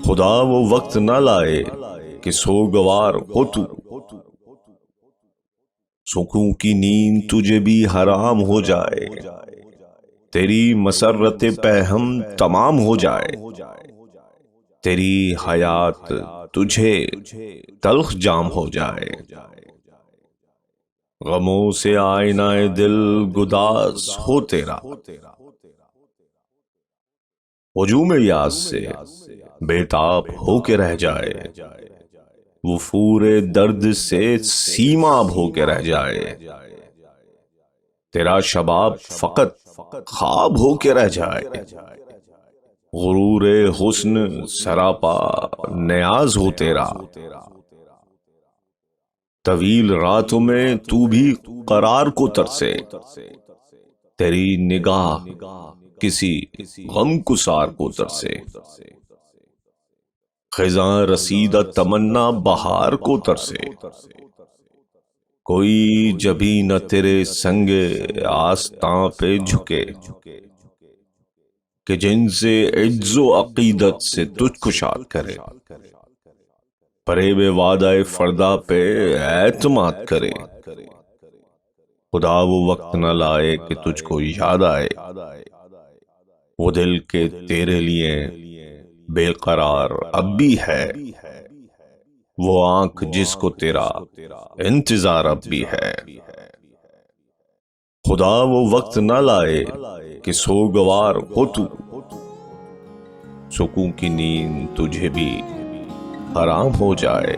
खुदा वो वक्त न लाए कि सोगवार हो तू, सुकून की नींद तुझे भी हराम हो जाए, तेरी मसरत पैहम तमाम हो जाए, तेरी हयात तुझे तल्ख जाम हो जाए। गमों से आईनाए दिल गुदास हो तेरा, हुजूम याद से बेताब हो के रह जाए, वो फूरे दर्द से सीमा हो के रह जाए, तेरा शबाब फकत ख्वाब हो के रह जाए, गुरूरे हुस्न सरापा नियाज हो तेरा, तवील रातों में तू भी करार को तरसे, तेरी निगाह किसी गम गुसार को तरसे, खिज़ां रसीदा तमन्ना बहार को तरसे, कोई जभी न तेरे संगे आस्तां पे झुके, कि जिनसे इज्जो अकीदत से तुझको शाद करे, फरेब वादाए फरदा पे एतमाद करे, खुदा वो वक्त न लाए कि तुझको याद आए, वो दिल के तेरे लिए बेकरार अब भी है, वो आंख जिसको तेरा इंतजार अब भी है। खुदा वो वक्त न लाए कि सोगवार हो तू, सुकून की नींद तुझे भी हराम हो जाए।